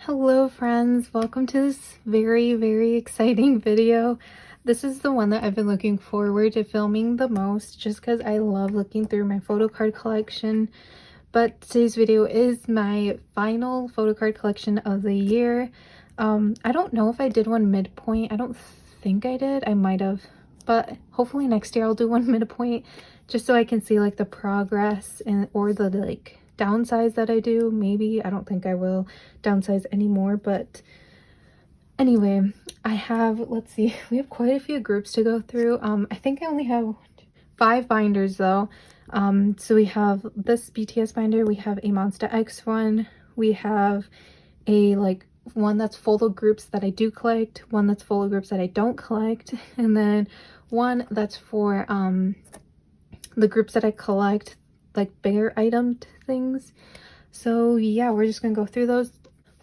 Hello friends, welcome to this very exciting video. This is the one that I've been looking forward to filming the most just because I love looking through my photocard collection. But today's video is my final photocard collection of the year. I don't know if I did one midpoint. I don't think I did. I might have, but hopefully next year I'll do one midpoint just so I can see like the progress and or the like downsize that I do. Maybe I don't think I will downsize anymore, but anyway, I have, let's see, we have quite a few groups to go through. I think I only have 5 binders though. So we have this BTS binder, we have a Monsta X one, we have a like one that's full of groups that I do collect, one that's full of groups that I don't collect, and then one that's for the groups that I collect, like bigger item things. So yeah, we're just gonna go through those.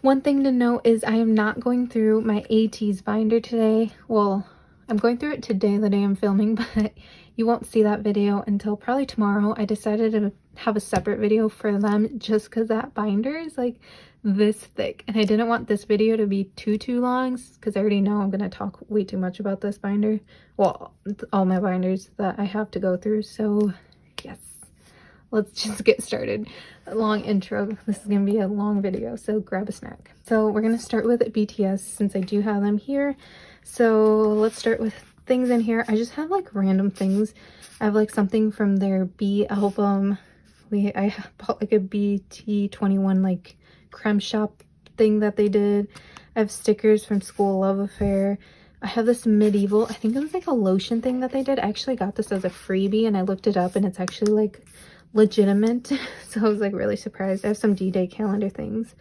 One thing to note is I am not going through my ATEEZ binder today. Well, I'm going through it today, the day I'm filming, but you won't see that video until probably tomorrow. I decided to have a separate video for them just because that binder is like this thick, and I didn't want this video to be too long because I already know I'm gonna talk way too much about this binder. Well, all my binders that I have to go through. So yes, let's just get started. A long intro. This is gonna be a long video, so grab a snack. So we're gonna start with BTS since I do have them here. So let's start with things in here. I just have like random things. I have like something from their B album. I bought like a BT21 like creme shop thing that they did. I have stickers from School Love Affair. I have this medieval, I think it was like a lotion thing that they did. I actually got this as a freebie and I looked it up and it's actually like legitimate. So I was like really surprised. I have some D-Day calendar things.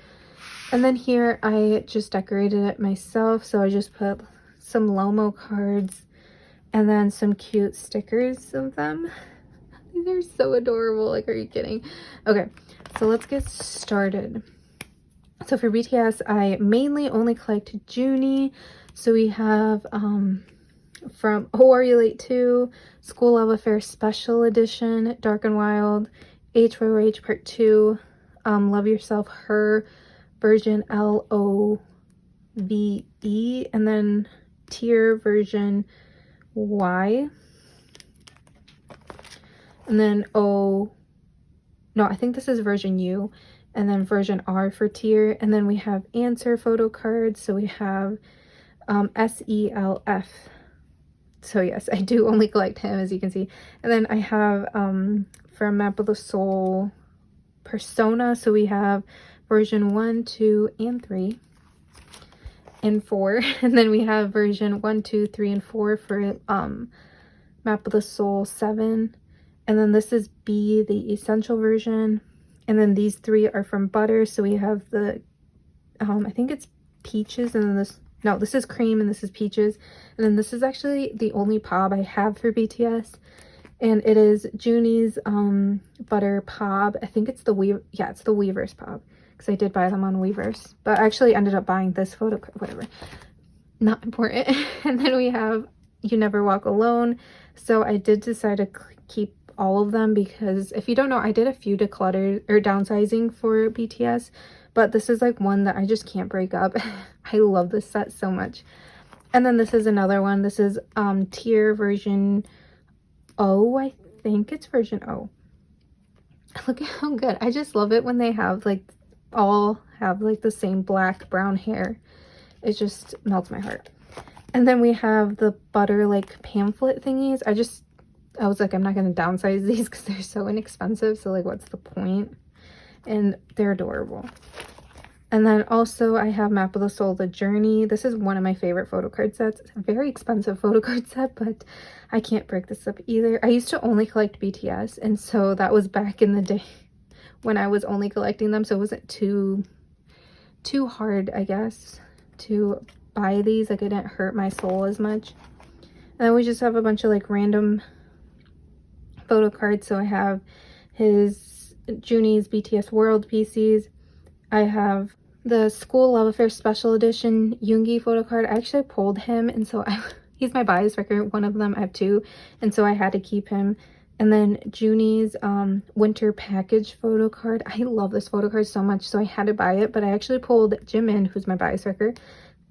And then here I just decorated it myself. So I just put some Lomo cards and then some cute stickers of them. These are so adorable. Like, are you kidding? Okay, so let's get started. So for BTS, I mainly only collect Junie. So we have from Oh Are You Late Too, School Love Affair Special Edition, Dark and Wild, HYH Part 2, Love Yourself Her version LOVE, and then Tear version Y, and then I think this is version U, and then version R for Tear, and then we have Answer photo cards. So we have SELF. So yes, I do only collect him, as you can see. And then I have from Map of the Soul Persona. So we have version 1, 2, and 3, and 4. And then we have version 1, 2, 3, and 4 for Map of the Soul 7. And then this is B, the essential version. And then these 3 are from Butter. So we have the I think it's Peaches, and then this is Cream, and this is Peaches. And then this is actually the only POB I have for BTS, and it is Junie's Butter POB. I think it's the it's the Weverse POB, because I did buy them on Weverse, but I actually ended up buying this photo, whatever, not important. And then we have You Never Walk Alone. So I did decide to keep all of them because if you don't know, I did a few declutter or downsizing for BTS, but this is like one that I just can't break up. I love this set so much. And then this is another one. This is Tear version O. I think it's version O. Look at how good. I just love it when they have like all have like the same black brown hair. It just melts my heart. And then we have the Butter like pamphlet thingies. I was like, I'm not going to downsize these because they're so inexpensive. So like, what's the point? And they're adorable. And then also I have Map of the Soul, The Journey. This is one of my favorite photo card sets. It's a very expensive photo card set, but I can't break this up either. I used to only collect BTS, and so that was back in the day when I was only collecting them. So it wasn't too hard, I guess, to buy these. Like, it didn't hurt my soul as much. And then we just have a bunch of like random photo cards. So I have his Junie's BTS World PCs. I have the School Love Affair Special Edition Yoongi photo card. I actually pulled him, and so he's my bias wrecker. One of them, I have 2, and so I had to keep him. And then Junie's winter package photo card. I love this photo card so much, so I had to buy it, but I actually pulled Jimin, who's my bias wrecker,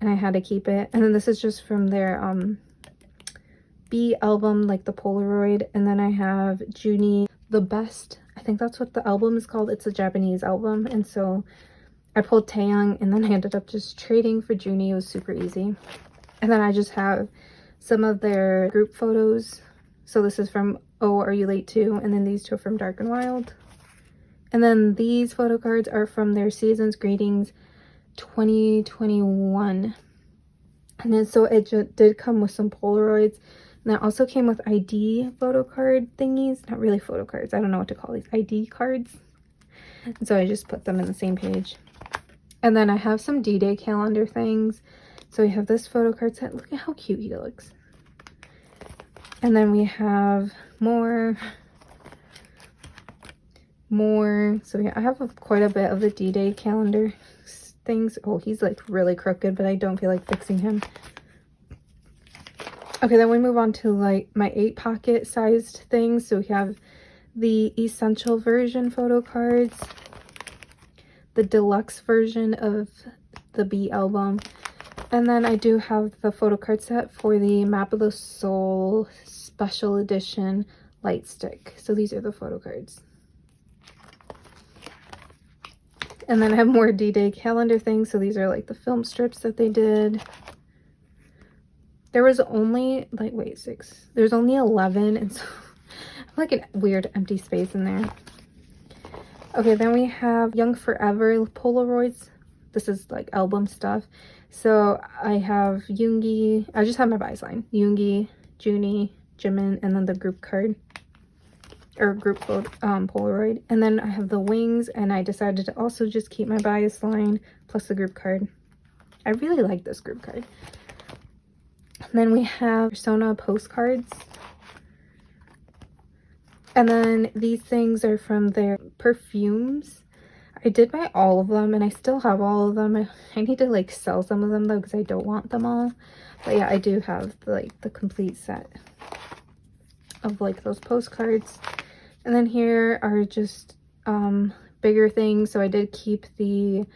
and I had to keep it. And then this is just from their B album, like the Polaroid. And then I have Junie The Best. I think that's what the album is called. It's a Japanese album. And so I pulled Taeyang, and then I ended up just trading for Junie. It was super easy. And then I just have some of their group photos. So this is from Oh, Are You Late Too? And then these two are from Dark and Wild. And then these photo cards are from their Season's Greetings 2021. And then so it did come with some Polaroids. And that also came with ID photo card thingies. Not really photo cards. I don't know what to call these. ID cards. And so I just put them in the same page. And then I have some D-Day calendar things. So we have this photo card set. Look at how cute he looks. And then we have more. So yeah, I have quite a bit of the D-Day calendar things. Oh, he's like really crooked, but I don't feel like fixing him. Okay, then we move on to like my 8 pocket sized things. So we have the essential version photo cards, the deluxe version of the B album, and then I do have the photo card set for the Map of the Soul special edition light stick. So these are the photo cards. And then I have more D-Day calendar things. So these are like the film strips that they did. There was only like, wait, 6. There's only 11, and so like a weird empty space in there. Okay, then we have Young Forever Polaroids. This is like album stuff. So I have Yoongi. I just have my bias line. Yoongi, Junie, Jimin, and then the group card. Or group Polaroid. And then I have the wings, and I decided to also just keep my bias line plus the group card. I really like this group card. And then we have Persona postcards. And then these things are from their perfumes. I did buy all of them, and I still have all of them. I need to like sell some of them though, because I don't want them all. But yeah, I do have like the complete set of like those postcards. And then here are just bigger things. So I did keep the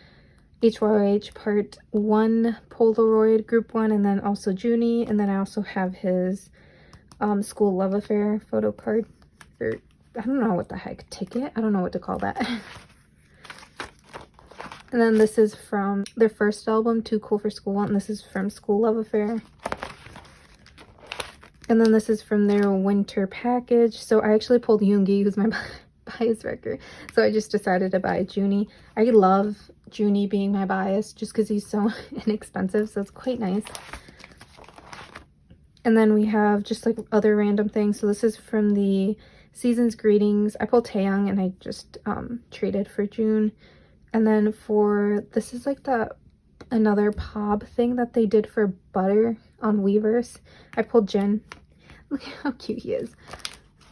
HYH part 1 Polaroid group 1, and then also Junie, and then I also have his school love affair photo card, or I don't know what the heck, ticket, I don't know what to call that. And then this is from their first album, Too Cool for School, and this is from School Love Affair. And then this is from their winter package. So I actually pulled Yoongi, who's my bias wrecker. So I just decided to buy Junie. I love Junie being my bias just because he's so inexpensive. So it's quite nice. And then we have just like other random things. So this is from the Season's Greetings. I pulled Taeyang, and I just traded for June. And then for, this is like another POB thing that they did for Butter on Weverse. I pulled Jin. Look at how cute he is.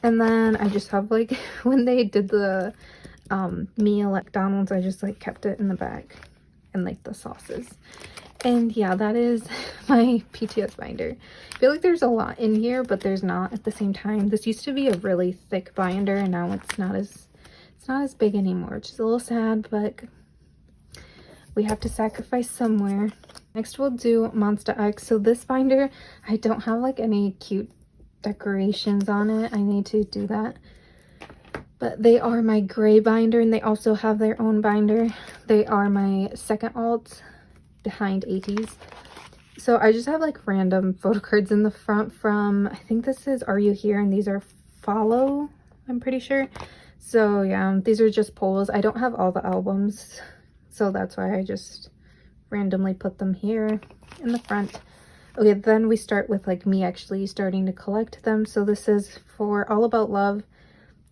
And then I just have like, when they did the meal at McDonald's, I just like kept it in the back, and like the sauces. And yeah, that is my PTS binder. I feel like there's a lot in here, but there's not at the same time. This used to be a really thick binder, and now it's not as big anymore, which is a little sad, but we have to sacrifice somewhere. Next we'll do Monsta X. So this binder, I don't have like any cute decorations on it. I need to do that. But they are my gray binder, and they also have their own binder. They are my second alt behind 80s. So I just have like random photo cards in the front from, I think this is Are You Here, and these are Follow, I'm pretty sure. So yeah, these are just polls. I don't have all the albums, so that's why I just randomly put them here in the front. Okay, then we start with like me actually starting to collect them. So this is for All About Love.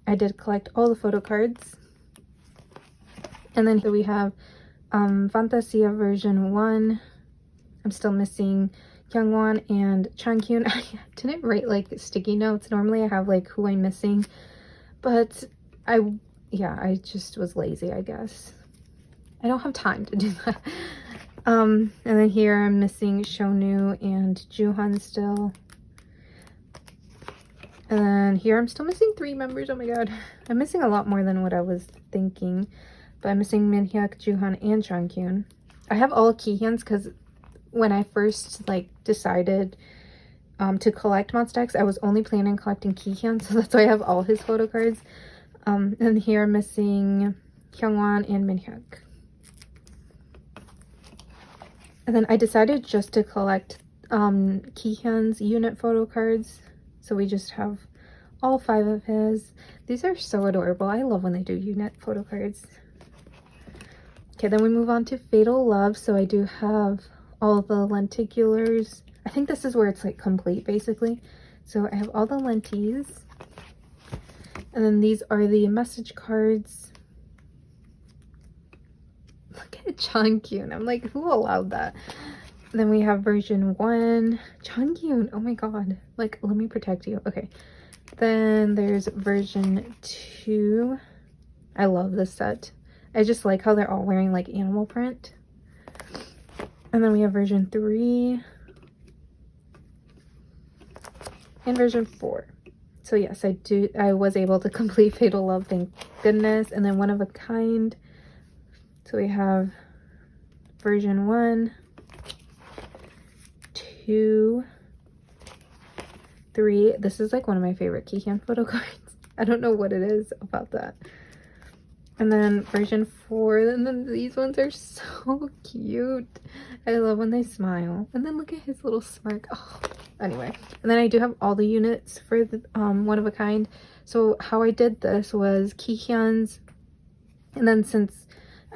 I did collect all the photo cards. And then here we have Fantasia version 1. I'm still missing Kyungwon and Changhyun. I didn't write like sticky notes. Normally I have like who I'm missing, but I just was lazy, I guess. I don't have time to do that. And then here I'm missing Shonu and Juhan still. And then here I'm still missing 3 members. Oh my god. I'm missing a lot more than what I was thinking. But I'm missing Minhyuk, Juhan, and Changkyun. I have all Kihyuns because when I first like decided to collect Monsta X, I was only planning on collecting Kihyun, so that's why I have all his photo cards. And here I'm missing Hyungwon and Minhyuk. And then I decided just to collect Kihyun's unit photo cards. So we just have all 5 of his. These are so adorable. I love when they do unit photo cards. Okay, then we move on to Fatal Love. So I do have all the lenticulars. I think this is where it's like complete basically. So I have all the lenties. And then these are the message cards. Look at Changkyun. I'm like, who allowed that? Then we have version 1. Changkyun, oh my god. Like, let me protect you. Okay. Then there's version 2. I love this set. I just like how they're all wearing like animal print. And then we have version 3. And version 4. So yes, I was able to complete Fatal Love, thank goodness. And then One of a Kind. So we have version 1, 2, 3. This is like one of my favorite Kihyun photo cards. I don't know what it is about that. And then version 4, and then these ones are so cute. I love when they smile. And then look at his little smirk. Oh, anyway. And then I do have all the units for the One of a Kind. So how I did this was Kihyun's, and then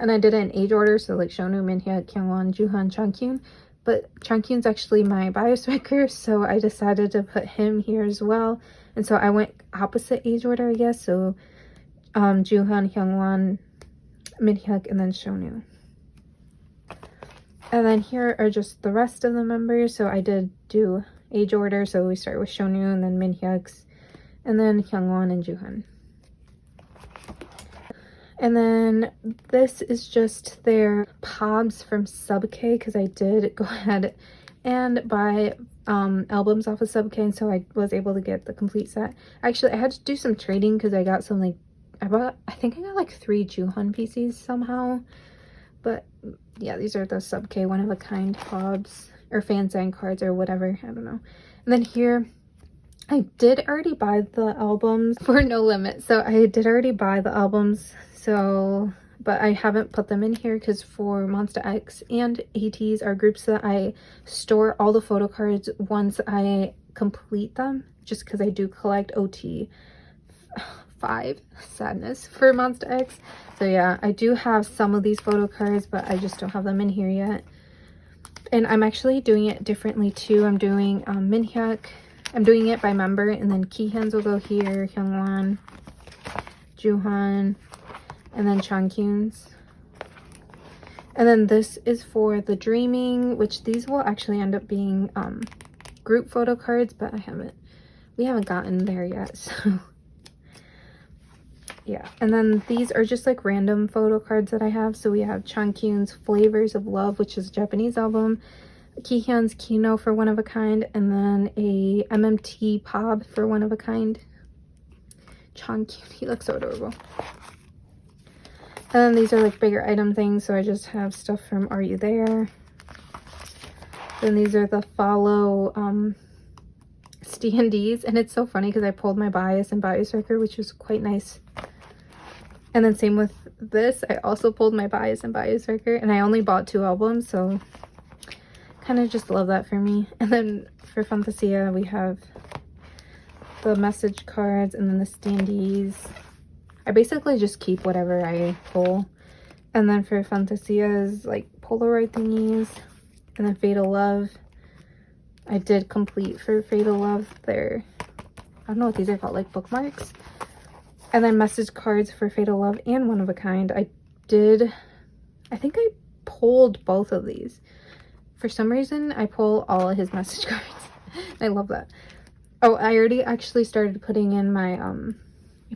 and I did it in age order, so like Shonu, Minhyuk, Kyungwon, Juhan, Changkyun. But Changkyun's actually my bias wrecker, so I decided to put him here as well. And so I went opposite age order, I guess. So Juhan, Hyungwon, Minhyuk, and then Shonu. And then here are just the rest of the members. So I did do age order. So we start with Shonu, and then Minhyuk's, and then Hyungwon and Juhan. And then this is just their POBs from Sub-K, because I did go ahead and buy albums off of Sub-K, and so I was able to get the complete set. Actually, I had to do some trading because I got some like, I think I got like 3 Juhan PCs somehow. But yeah, these are the Sub-K One of a Kind POBs, or fan sign cards, or whatever, I don't know. And then here, I did already buy the albums for No Limit. So I did already buy the albums. So, but I haven't put them in here because for Monsta X and ATs are groups that I store all the photo cards once I complete them. Just because I do collect OT 5, sadness, for Monsta X. So yeah, I do have some of these photo cards, but I just don't have them in here yet. And I'm actually doing it differently too. I'm doing Minhyuk. I'm doing it by member, and then Kihyun's will go here, Hyungwon, Juhan, and then Changkyun's. And then this is for the Dreaming, which these will actually end up being group photo cards, but we haven't gotten there yet, so yeah. And then these are just like random photo cards that I have. So we have Changkyun's Flavors of Love, which is a Japanese album, Kihyun's Kino for One of a Kind, and then a MMT POB for One of a Kind. Changkyun, he looks so adorable. And then these are like bigger item things, so I just have stuff from Are You There? Then these are the Follow standees, and it's so funny because I pulled my bias and bias wrecker, which was quite nice. And then same with this, I also pulled my bias and bias wrecker, and I only bought 2 albums, so kind of just love that for me. And then for Fantasia, we have the message cards and then the standees. I basically just keep whatever I pull. And then for Fantasia's like Polaroid thingies, and then Fatal Love, I did complete for Fatal Love their, I don't know what these are called, like bookmarks. And then message cards for Fatal Love and One of a Kind. I think I pulled both of these. For some reason, I pull all of his message cards. I love that. Oh, I already actually started putting in my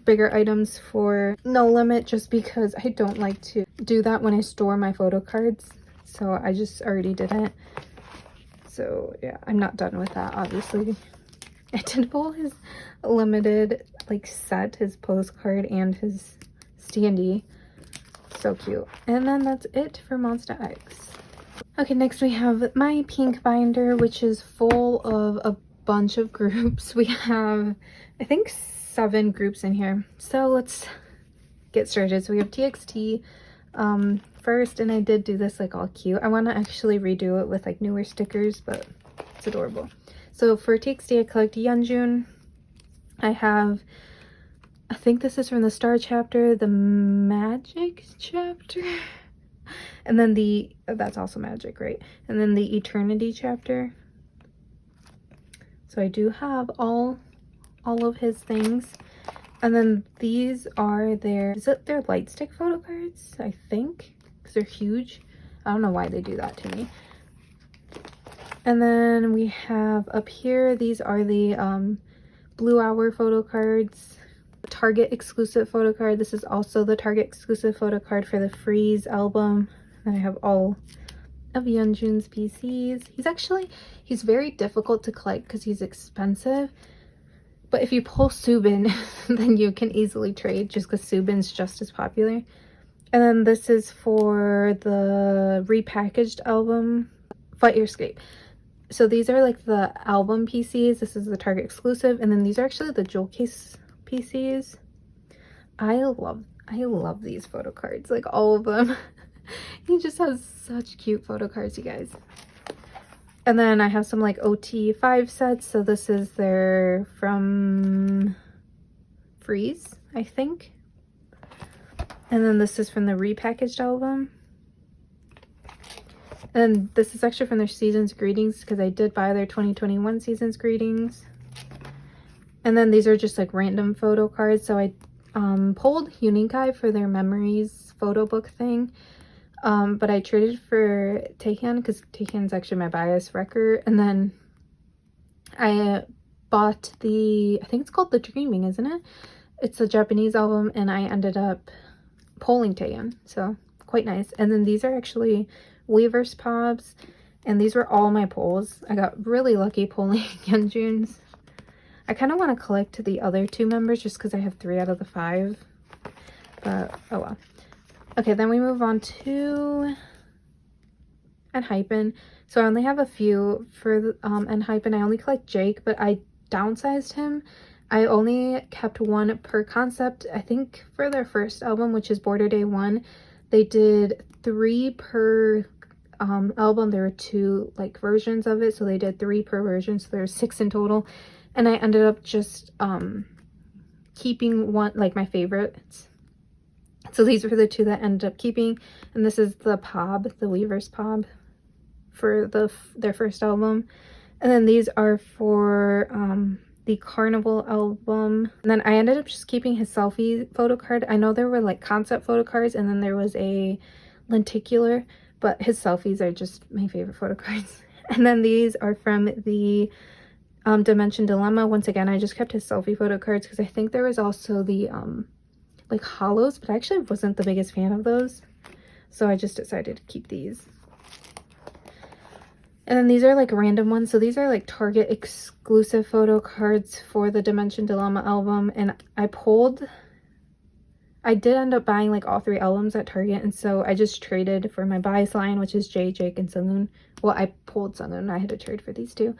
bigger items for No Limit, just because I don't like to do that when I store my photo cards. So I just already did it. So yeah, I'm not done with that, obviously. I did pull his limited like set, his postcard and his standee. So cute. And then that's it for Monsta X. Okay, next we have my pink binder, which is full of a bunch of groups. We have, I think, 7 groups in here. So let's get started. So we have TXT first, and I did do this like all cute. I want to actually redo it with like newer stickers, but it's adorable. So for TXT, I collect Yeonjun. I have, I think this is from the Star chapter, the Magic chapter, and then the, that's also Magic, right? And then the Eternity chapter. So I do have all of his things. And then these are their, is it their light stick photo cards? I think, because they're huge. I don't know why they do that to me. And then we have up here, these are the Blue Hour photo cards. Target exclusive photo card. This is also the Target exclusive photo card for the Freeze album. And I have all of Yeonjun's PCs. He's very difficult to collect because he's expensive. But if you pull Subin, then you can easily trade just because Subin's just as popular. And then this is for the repackaged album, Fire Escape. So these are like the album PCs. This is the Target exclusive. And then these are actually the jewel case PCs. I love these photo cards, like all of them. He just has such cute photo cards, you guys. And then I have some like OT5 sets. So this is their from Freeze, I think. And then this is from the repackaged album. And this is actually from their Season's Greetings because I did buy their 2021 Season's Greetings. And then these are just like random photo cards. So I pulled Unikai for their Memories photo book thing. But I traded for Taehyun because Taehyun's actually my bias wrecker. And then I bought the, I think it's called The Dreaming, isn't it? It's a Japanese album, and I ended up pulling Taehyun. So quite nice. And then these are actually Weverse Pobs. And these were all my pulls. I got really lucky pulling Yeonjun's. I kind of want to collect the other 2 members just because I have 3 out of the 5. But oh well. Okay, then we move on to Enhypen. So I only have a few for Enhypen. I only collect Jake, but I downsized him. I only kept 1 per concept. I think for their first album, which is Border Day 1, they did 3 per album. There were 2 like versions of it, so they did 3 per version, so there were 6 in total. And I ended up just keeping 1, like my favorites. So these were the 2 that I ended up keeping. And this is the Pob, the Weverse Pob for their first album. And then these are for the Carnival album. And then I ended up just keeping his selfie photo card. I know there were like concept photo cards, and then there was a lenticular, but his selfies are just my favorite photo cards. And then these are from the Dimension Dilemma. Once again, I just kept his selfie photo cards because I think there was also the like hollows, but I actually wasn't the biggest fan of those, so I just decided to keep these. And then these are like random ones. So these are like Target exclusive photo cards for the Dimension Dilemma album. And I did end up buying like all 3 albums at Target, and so I just traded for my bias line, which is Jay, Jake, and Sunghoon. Well, I pulled Sunghoon. I had to trade for these 2.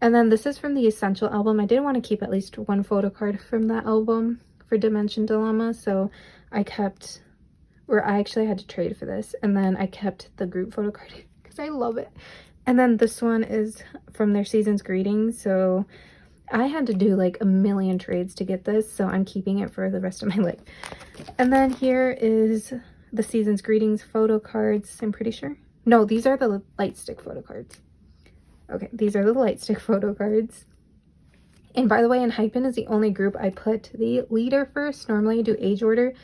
And then this is from the Essential album. I did want to keep at least 1 photo card from that album for Dimension Dilemma, so I kept, or I actually had to trade for this, and then I kept the group photo card because I love it. And then this one is from their Season's Greetings, so I had to do like a million trades to get this, so I'm keeping it for the rest of my life. And then here is the Season's Greetings photo cards, I'm pretty sure. No, these are the light stick photo cards. Okay, these are the light stick photo cards. And by the way, Enhypen is the only group I put the leader first. Normally I do age order,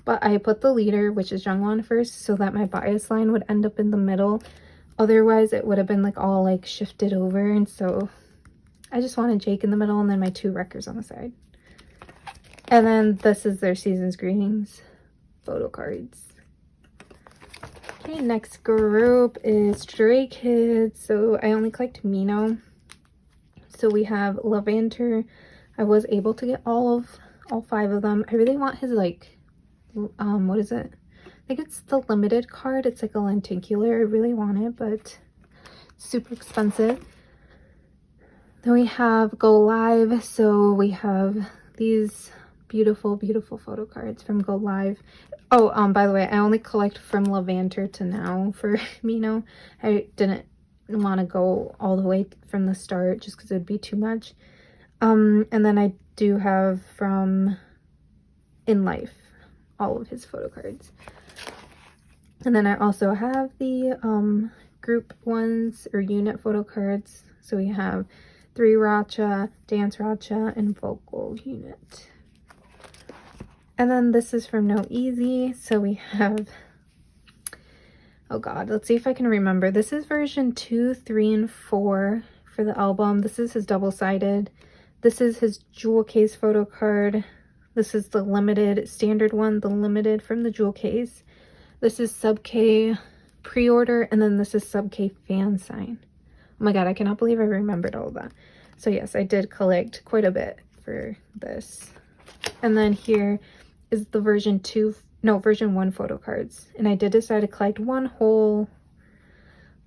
but I put the leader, which is Jungwon, first, so that my bias line would end up in the middle. Otherwise, it would have been like all like shifted over, and so I just wanted Jake in the middle and then my 2 wreckers on the side. And then this is their Season's Greetings photo cards. Okay, next group is Stray Kids. So I only collect Mino. So we have Lavender. I was able to get all 5 of them. I really want his like what is it? I think it's the limited card. It's like a lenticular. I really want it, but super expensive. Then we have Go Live. So we have these beautiful photo cards from Go Live. Oh, by the way, I only collect from Lavender to now for Mino. I didn't want to go all the way from the start just because it'd be too much. And then I do have from In Life all of his photo cards. And then I also have the group ones or unit photo cards. So we have 3 Racha, Dance Racha, and Vocal Unit. And then this is from No Easy. So we have, oh god, let's see if I can remember. This is version 2, 3, and 4 for the album. This is his double-sided. This is his jewel case photo card. This is the limited standard one, the limited from the jewel case. This is Sub K pre-order, and then this is Sub K fan sign. Oh my god, I cannot believe I remembered all of that. So yes, I did collect quite a bit for this. And then here is the version 1 photo cards. And I did decide to collect one whole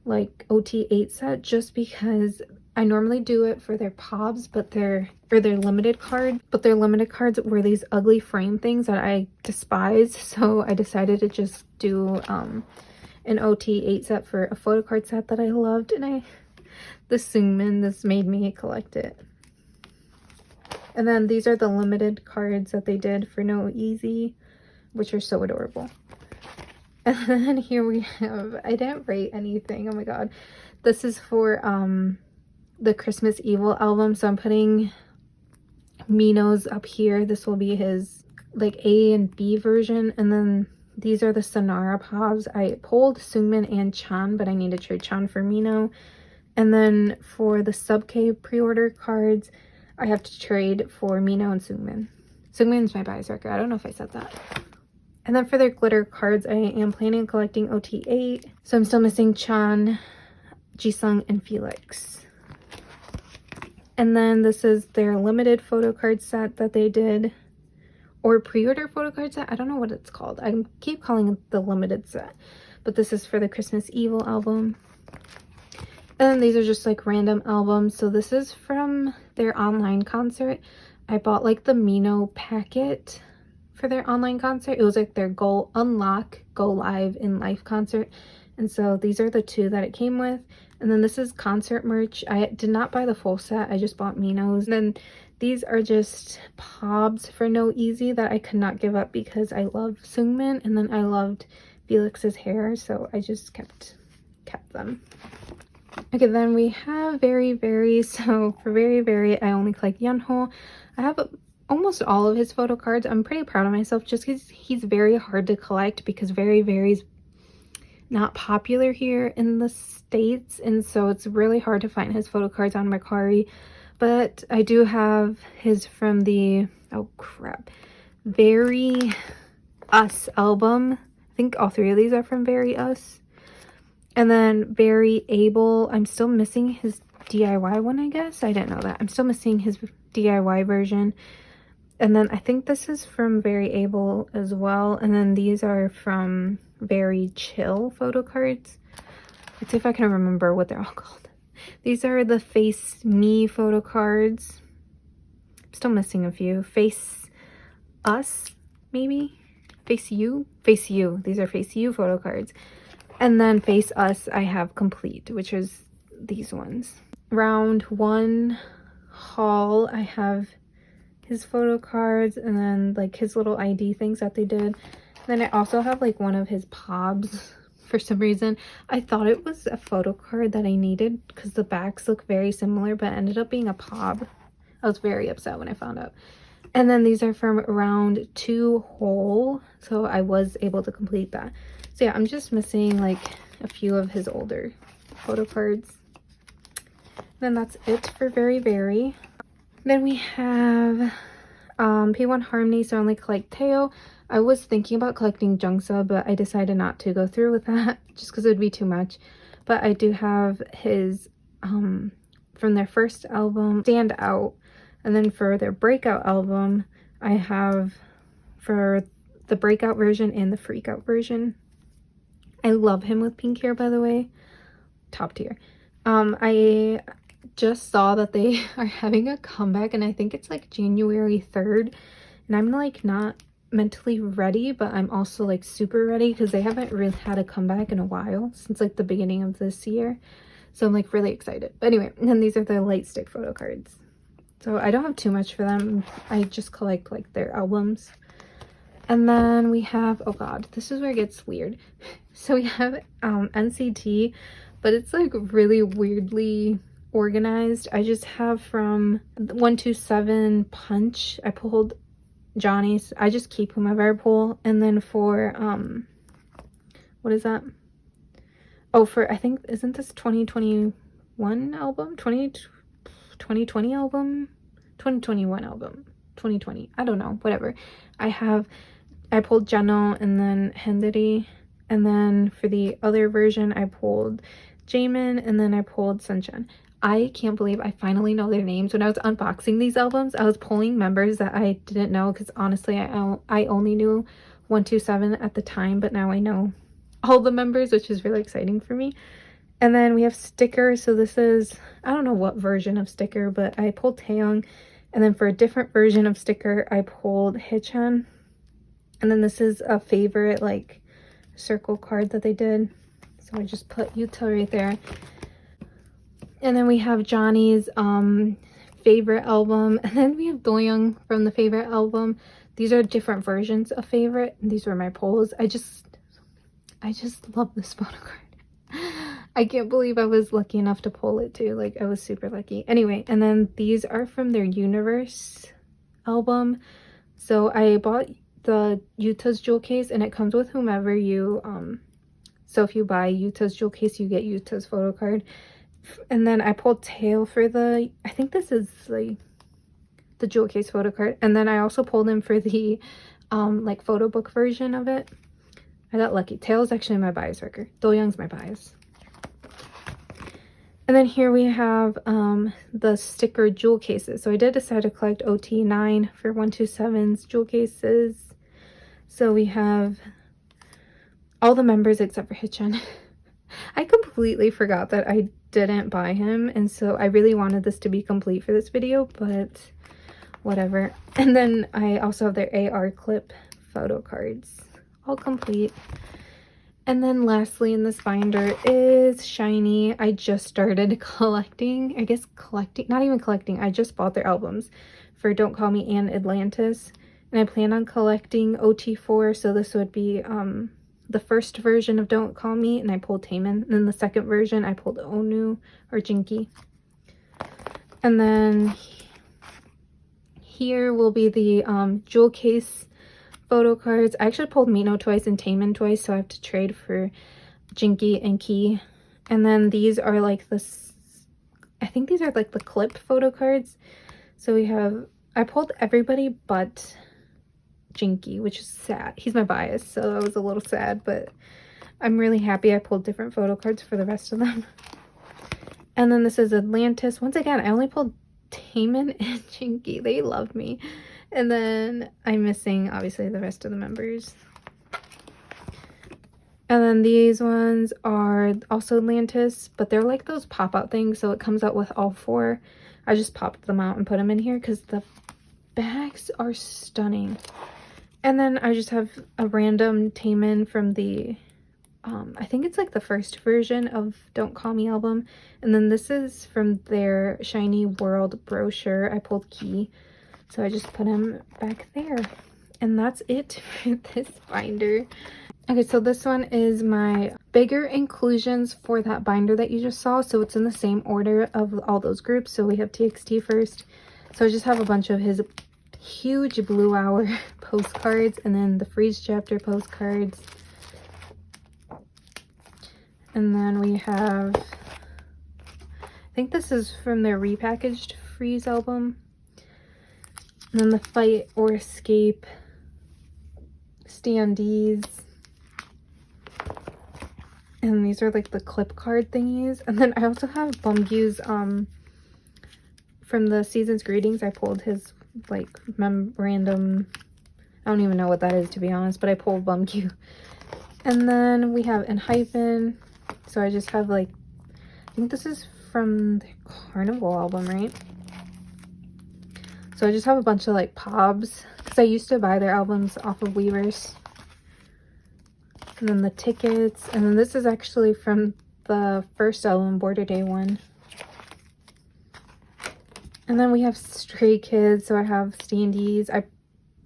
like OT8 set just because I normally do it for their POBs, but their limited card. But their limited cards were these ugly frame things that I despise. So I decided to just do an OT8 set for a photo card set that I loved. And the Seungmin, this made me collect it. And then these are the limited cards that they did for No Easy, which are so adorable. And then here we have, I didn't rate anything, oh my god. This is for the Christmas Evil album, so I'm putting Mino's up here. This will be his like A and B version, and then these are the Sonara Pobs. I pulled Seungmin and Chan, but I need to trade Chan for Mino. And then for the Sub K pre-order cards, I have to trade for Mino and Seungmin. Seungmin's my bias record. I don't know if I said that. And then for their glitter cards, I am planning on collecting OT8. So I'm still missing Chan, Jisung, and Felix. And then this is their limited photo card set that they did. Or pre-order photo card set. I don't know what it's called. I keep calling it the limited set. But this is for the Christmas Evil album. And then these are just like random albums. So this is from their online concert. I bought like the Mino packet for their online concert. It was like their Go Live in Life concert. And so these are the 2 that it came with. And then this is concert merch. I did not buy the full set. I just bought Mino's. And then these are just POBs for No Easy that I could not give up because I love Seungmin. And then I loved Felix's hair. So I just kept them. Okay, then we have Verivery. So for Verivery, I only collect Yeonho. I have almost all of his photo cards. I'm pretty proud of myself just because he's very hard to collect because Verivery's not popular here in the States. And so it's really hard to find his photo cards on mercari. But I do have his from the, oh crap, Very Us album. I think all 3 of these are from Very Us. And then Very Able, I'm still missing his DIY one, I guess. I didn't know that. I'm still missing his DIY version. And then I think this is from Very Able as well. And then these are from Very Chill photo cards. Let's see if I can remember what they're all called. These are the Face Me photo cards. I'm still missing a few. Face Us, maybe? Face You? Face You. These are Face You photo cards. And then Face Us I have complete, which is these ones. Round 1 haul, I have his photo cards and then like his little ID things that they did. Then I also have like one of his POBs for some reason. I thought it was a photo card that I needed because the backs look very similar, but it ended up being a POB. I was very upset when I found out. And then these are from round 2 whole, so I was able to complete that. So yeah, I'm just missing like a few of his older photo cards. Then that's it for Verivery. Then we have P1 Harmony, so I only collect Taeyo. I was thinking about collecting Jungsa, but I decided not to go through with that just because it would be too much. But I do have his from their first album, Stand Out. And then for their breakout album, I have for the breakout version and the freak out version. I love him with pink hair, by the way. Top tier. I just saw that they are having a comeback, and I think it's like January 3rd. And I'm like not mentally ready, but I'm also like super ready because they haven't really had a comeback in a while, since like the beginning of this year. So I'm like really excited. But anyway, and then these are the light stick photo cards. So I don't have too much for them. I just collect like their albums. And then we have, oh god, this is where it gets weird. So we have NCT, but it's like really weirdly organized. I just have from 127 Punch, I pulled Johnny's. I just keep whomever I pull. And then for what is that? Oh, for I think, isn't this 2021 album? 2020 album? 2021 album? 2020, I don't know, whatever. I pulled Jeno and then Hendry, and then for the other version I pulled Jaemin, and then I pulled Sunshine. I can't believe I finally know their names. When I was unboxing these albums, I was pulling members that I didn't know because honestly I only knew 127 at the time, but now I know all the members, which is really exciting for me. And then we have Sticker. So this is, I don't know what version of Sticker, but I pulled Taeyong. And then for a different version of Sticker, I pulled Hichan. And then this is a favorite like circle card that they did. So I just put Yuta right there. And then we have Johnny's favorite album. And then we have Doyoung from the favorite album. These are different versions of favorite. These were my pulls. I just love this photo card. I can't believe I was lucky enough to pull it too. Like, I was super lucky. Anyway, and then these are from their Universe album. So I bought the Yuta's jewel case, and it comes with whomever you so if you buy Yuta's jewel case, you get Yuta's photo card. And then I pulled Tail for the, I think this is like the jewel case photo card. And then I also pulled him for the like photo book version of it. I got lucky. Tail is actually my bias wrecker. Doyoung's my bias. And then here we have the sticker jewel cases. So I did decide to collect OT9 for 127's jewel cases. So we have all the members except for Hichan. I completely forgot that I didn't buy him, and so I really wanted this to be complete for this video, but whatever. And then I also have their AR clip photo cards, all complete. And then lastly in this binder is Shinee. I just started collecting, I guess collecting, not even collecting, I just bought their albums for Don't Call Me and Atlantis, and I plan on collecting OT4, so this would be the first version of Don't Call Me, and I pulled Taemin. And then the second version, I pulled Onu or Jinky. And then here will be the jewel case photo cards. I actually pulled Mino twice and Taemin twice, so I have to trade for Jinky and Key. And then these are like this, I think these are like the clip photo cards. So we have, I pulled everybody but Jinky, which is sad. He's my bias, so I was a little sad, but I'm really happy I pulled different photo cards for the rest of them. And then this is Atlantis. Once again, I only pulled Taemin and Jinky. They love me. And then I'm missing obviously the rest of the members. And then these ones are also Atlantis, but they're like those pop-out things, so it comes out with all four. I just popped them out and put them in here because the bags are stunning. And then I just have a random Taemin from the, I think it's like the first version of Don't Call Me album. And then this is from their Shinee World brochure. I pulled Key, so I just put him back there. And that's it for this binder. Okay, so this one is my bigger inclusions for that binder that you just saw. So it's in the same order of all those groups. So we have TXT first. So I just have a bunch of his huge Blue Hour postcards, and then the Freeze chapter postcards. And then we have, I think this is from their repackaged Freeze album. And then the Fight or Escape standees. And these are like the clip card thingies. And then I also have Bumgyu's from the Season's Greetings, I pulled his like memorandum. I don't even know what that is, to be honest, but I pulled Bumq. And then we have Enhypen. So I just have like, I think this is from the Carnival album, right? So I just have a bunch of like pobs, because I used to buy their albums off of Weverse. And then the tickets, and then this is actually from the first album, Border Day 1. And then we have Stray Kids, so I have standees. I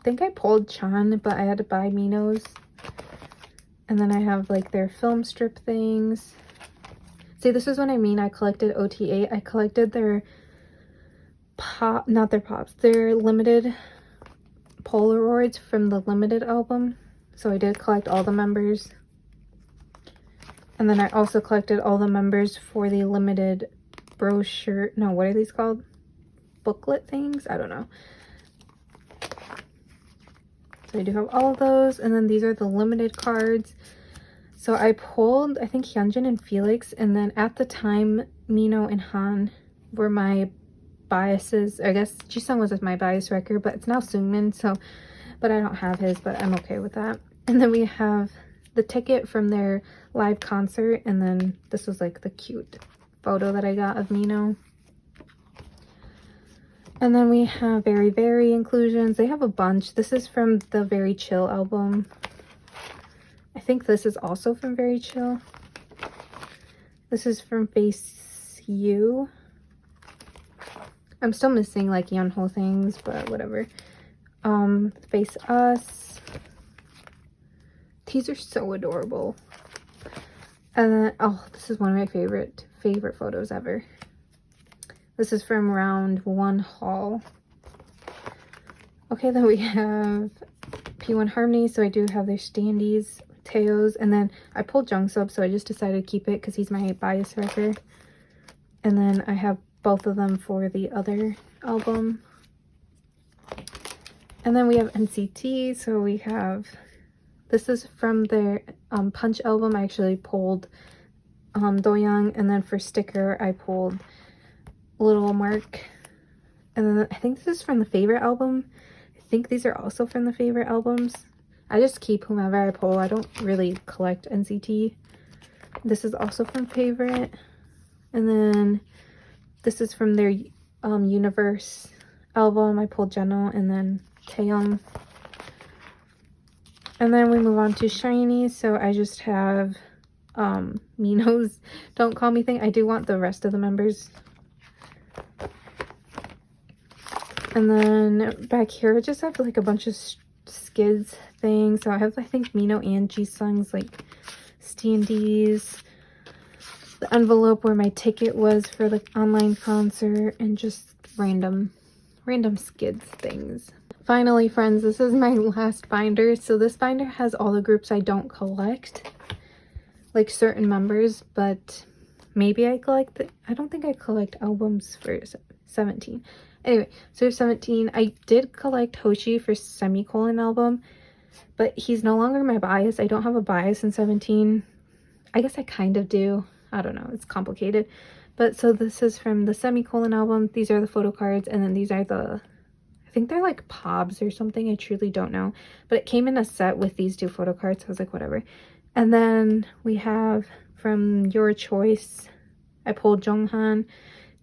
think I pulled Chan, but I had to buy Minos. And then I have like their film strip things. See, this is what I mean. I collected OTA. I collected their pop, not their pops, their limited Polaroids from the limited album. So I did collect all the members. And then I also collected all the members for the limited brochure. No, what are these called? Booklet things? I don't know. So I do have all of those. And then these are the limited cards. So I pulled, I think, Hyunjin and Felix. And then at the time, Mino and Han were my biases. I guess Jisung was my bias record, but it's now Seungmin. So, but I don't have his, but I'm okay with that. And then we have the ticket from their live concert. And then this was like the cute photo that I got of Mino. And then we have Verivery inclusions. They have a bunch. This is from the Very Chill album. I think this is also from Very Chill. This is from Face You. I'm still missing like Yeonho things, but whatever. Face Us. These are so adorable. And then, oh, this is one of my favorite photos ever. This is from round 1 haul. Okay, then we have P1 Harmony. So I do have their standees, Teos, and then I pulled Jungsub, so I just decided to keep it because he's my bias wrecker. And then I have both of them for the other album. And then we have NCT. So we have, this is from their Punch album. I actually pulled Doyoung, and then for sticker I pulled Little Mark. And then I think this is from the Favorite album. I think these are also from the Favorite albums. I just keep whomever I pull. I don't really collect NCT. This is also from Favorite. And then this is from their Universe album. I pulled Jeno and then Taeyong. And then we move on to Shinee. So I just have Mino's Don't Call Me thing. I do want the rest of the members. And then back here, I just have like a bunch of skids things. So I have, I think, Mino and Jisung's like standees. The envelope where my ticket was for the online concert, and just random skids things. Finally, friends, this is my last binder. So this binder has all the groups I don't collect, like certain members, but maybe I collect I don't think I collect albums for 17. Anyway, so 17, I did collect Hoshi for Semicolon album, but he's no longer my bias. I don't have a bias in 17. I guess I kind of do. I don't know. It's complicated. But so this is from the Semicolon album. These are the photo cards, and then these are the, I think they're like pobs or something. I truly don't know. But it came in a set with these 2 photo cards. So I was like, whatever. And then we have from Your Choice, I pulled Jonghan,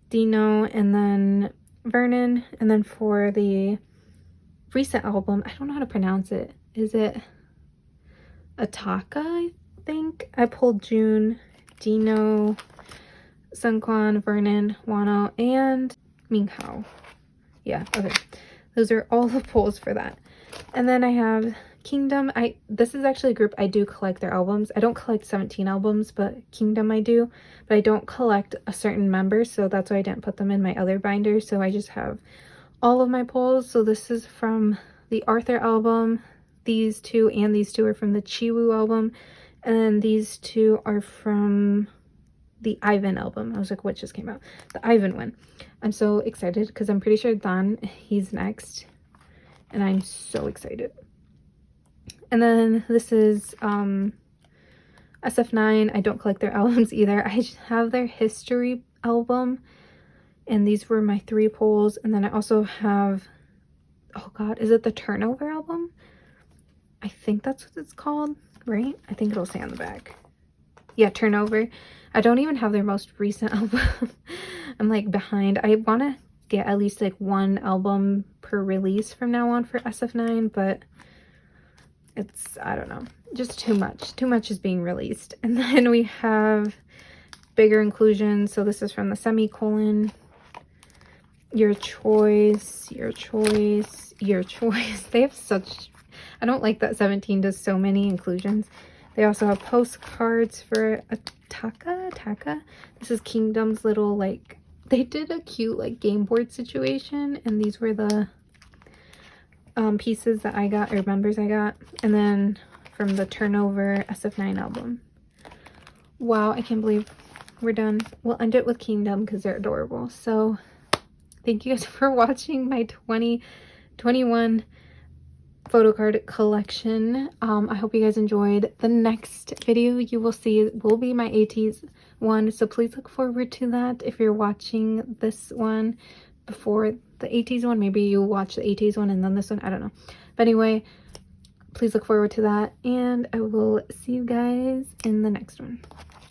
Dino, and then Vernon. And then for the recent album, I don't know how to pronounce it. Is it Ataka, I think? I pulled June, Dino, Sungkwan, Vernon, Wano, and Minghao. Yeah, okay. Those are all the pulls for that. And then I have Kingdom. This is actually a group I do collect their albums. I don't collect 17 albums, but Kingdom I do. But I don't collect a certain member, so that's why I didn't put them in my other binder. So I just have all of my pulls. So this is from the Arthur album. These 2 and these 2 are from the Chiwoo album. And then these 2 are from the Ivan album. I was like, what just came out? The Ivan one. I'm so excited because I'm pretty sure Dan, he's next. And I'm so excited. And then this is SF9. I don't collect their albums either. I have their History album. And these were my 3 pulls. And then I also have, oh god, is it the Turnover album? I think that's what it's called, right? I think it'll say on the back. Yeah, Turnover. I don't even have their most recent album. I'm like behind. I want to get at least like 1 album per release from now on for SF9, but it's, I don't know, just too much is being released. And then we have bigger inclusion. So this is from the semicolon, your choice, your choice, your choice. They have such, I don't like that 17 does so many inclusions. They also have postcards for a Taka. This is Kingdom's little, like, they did a cute like game board situation, and these were the pieces that I got, or members I got. And then from the Turnover SF9 album. Wow, I can't believe we're done. We'll end it with Kingdom because they're adorable. So thank you guys for watching my 2021 Photocard collection. I hope you guys enjoyed. The next video you will see will be my 80s one, so please look forward to that. If you're watching this one before the 80s one, maybe you'll watch the 80s one and then this one, I don't know. But anyway, please look forward to that, and I will see you guys in the next one.